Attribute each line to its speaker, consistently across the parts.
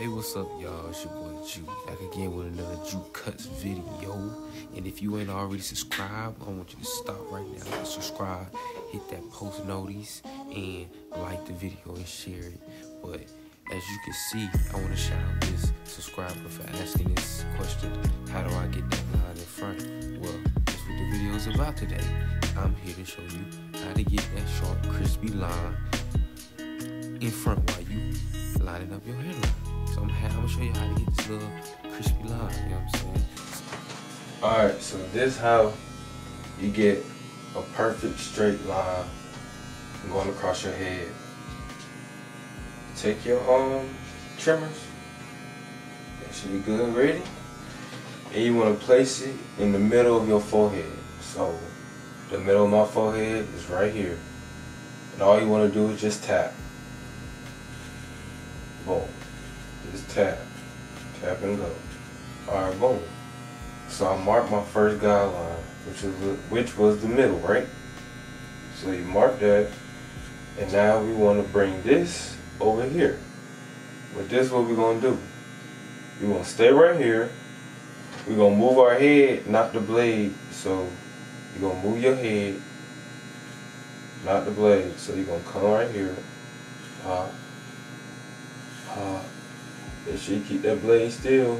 Speaker 1: Hey, what's up, y'all? It's your boy Ju, back again with another Ju Cuts video. And if you ain't already subscribed, I want you to stop right now and subscribe, hit that post notice, and like the video and share it. But as you can see, I want to shout out this subscriber for asking this question: how do I get that line in front? Well, that's what the video is about today. I'm here to show you how to get that short, crispy line in front while you lining up your hairline. So I'm gonna show you how to get this little crispy line, you know what I'm saying? Alright, so this is how you get a perfect straight line going across your head. Take your trimmers, that should be good and ready, and you want to place it in the middle of your forehead. So the middle of my forehead is right here, and all you want to do is just tap. Boom. Just tap. Tap and go. Alright, boom. So I marked my first guideline, which was the middle, right? So you mark that, and now we want to bring this over here. But this is what we're going to do. We're going to stay right here. We're going to move our head, not the blade. So you're going to move your head, not the blade. So you're going to come right here. Make sure you keep that blade still.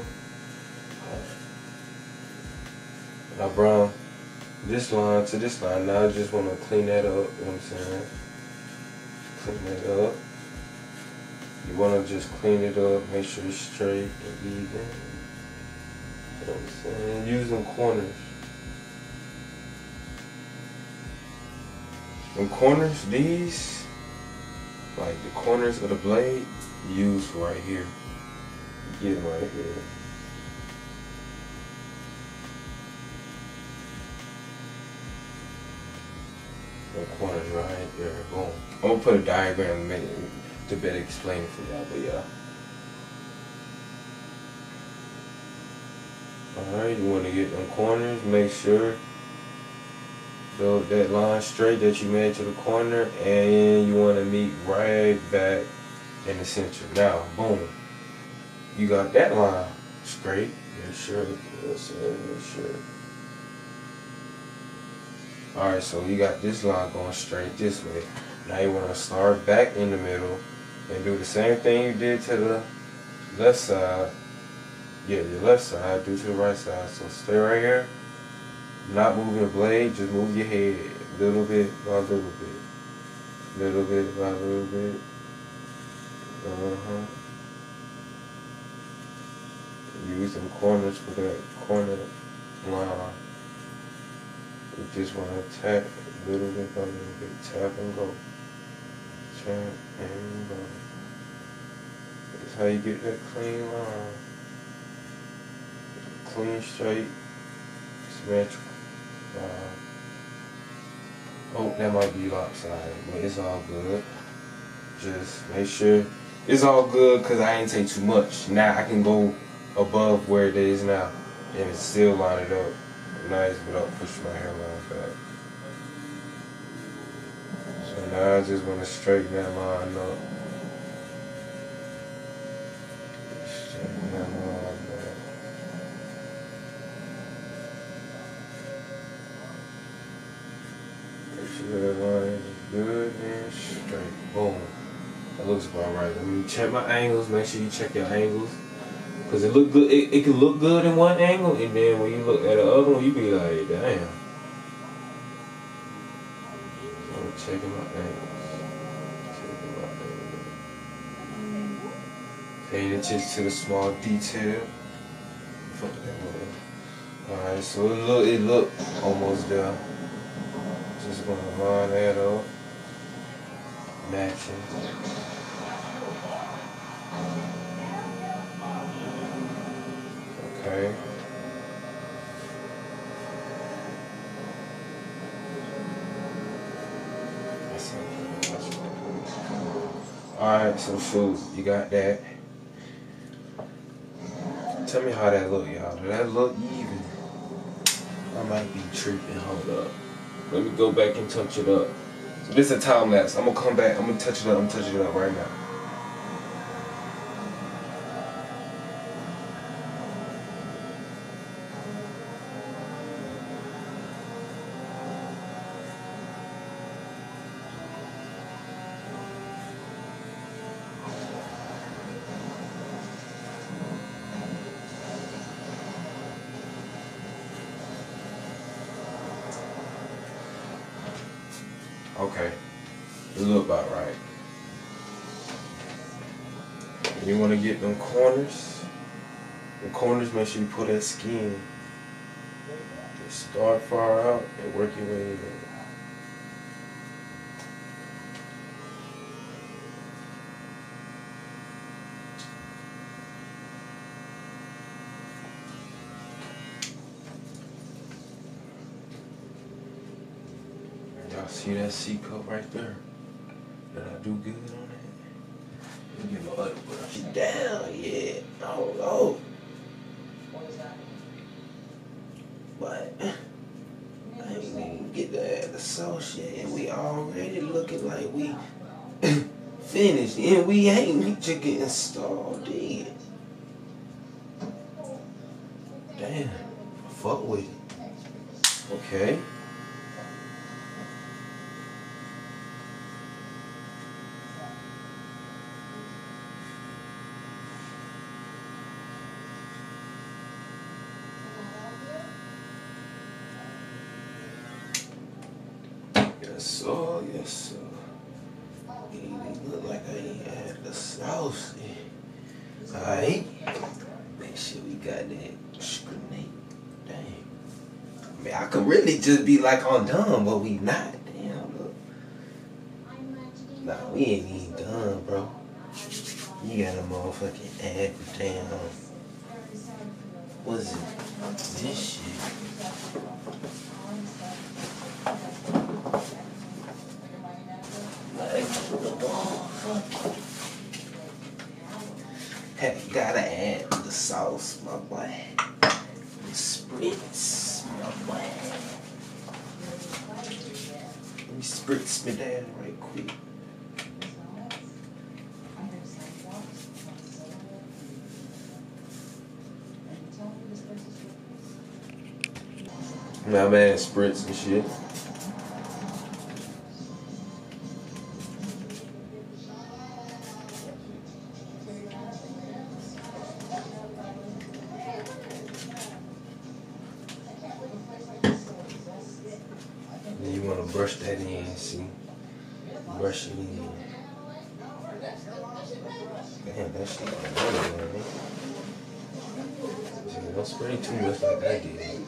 Speaker 1: Now bring this line to this line. Now I just want to clean that up, you know what I'm saying? Clean that up. You want to just clean it up, make sure it's straight and even. You know what I'm saying? Use them corners. Them corners, these, like the corners of the blade, use right here. Get right here. The corners right there. Boom. I'm gonna put a diagram in a minute to better explain it for y'all, but yeah. Alright, you want to get them corners, make sure that line straight that you made to the corner, and you want to meet right back in the center. Now, boom. You got that line straight. Make sure. Alright, so you got this line going straight this way. Now you want to start back in the middle and do the same thing you did to the left side. Yeah, your left side, do to the right side. So stay right here. Not moving the blade, just move your head little bit by little bit. Little bit by little bit. Use them corners for that corner line. You just want to tap a little bit by little bit. Tap and go. Tap and go. That's how you get that clean line. Clean, straight, symmetrical. Oh, that might be lopsided, but it's all good. Just make sure it's all good because I ain't take too much. Now I can go above where it is now and still line it up nice without pushing my hairline back. So now I just want to straighten that line up. Straighten that line back. Make sure that line is good and straight. Boom. That looks about right. Let me check my angles. Make sure you check your angles. Cause it look good. It can look good in one angle, and then when you look at the other one, you be like, "Damn." So I'm checking my angles. Paying attention to the small detail. All right, so it look almost there. Just gonna line that up, matching. Okay. Alright, so shoot, you got that. Tell me how that look, y'all. Did that look even? I might be tripping. Hold up. Let me go back and touch it up. So this is a time lapse. I'm gonna come back. I'm gonna touch it up. I'm touching it up right now. Okay, it look about right. And you want to get them corners. The corners, make sure you pull that skin. Just start far out and work your way in. Y'all see that C cup right there? Did I do good on that? Let me get my other brush down, yeah. I don't know. But I ain't even get the sauce yet, and we already looking like we finished, and we ain't just getting started yet. Damn, fuck with it. Okay. Yes, sir. Yes, sir. It ain't look like I ain't had the sauce. Alright. Make sure we got that screenade. Damn. I mean, I could really just be like I'm done, but we not. Damn, look. Nah, we ain't even done, bro. You gotta motherfucking add the damn. What's it? This shit. Hey, gotta add the sauce, my boy. The spritz, my boy. Let me spritz me down right quick. Now I'm adding spritz and shit. You want to brush that in, see? Brush it in. Damn, that shit got money, man. See, don't spray too much like I did.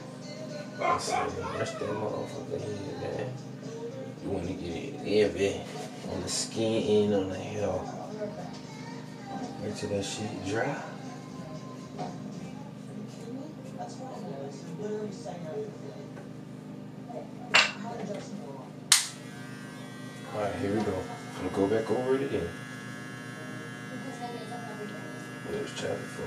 Speaker 1: I said, brush that motherfucker in, man. You want to get it heavy on the skin and on the hair. Wait till that shit dry. Alright, here we go. I'm gonna go back over it again. What was chapter 4?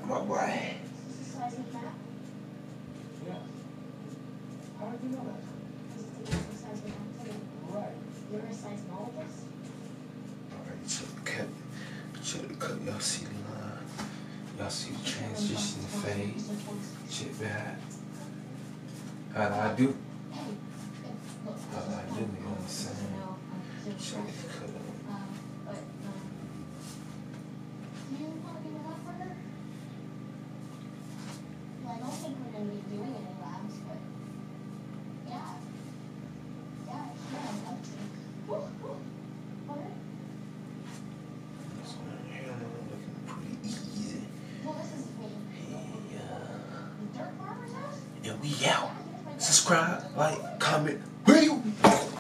Speaker 1: my boy.
Speaker 2: Yeah. How did you know that? Right. You're a size molgus?
Speaker 1: Alright, check the cut. Check the cut. Y'all see the line. Y'all see the transition, the fade. Check that. How do I do? How do I do? You know what I'm saying? Check the cut.
Speaker 2: Do you want to be enough for her? Well, I don't think we're going to be doing any labs, but yeah. Yeah, sure, I'd love to. Alright.
Speaker 1: This one here looking pretty easy.
Speaker 2: Well, this is me.
Speaker 1: Yeah.
Speaker 2: The Dirt Farmer's house?
Speaker 1: And we out. Subscribe, like, comment. Where you?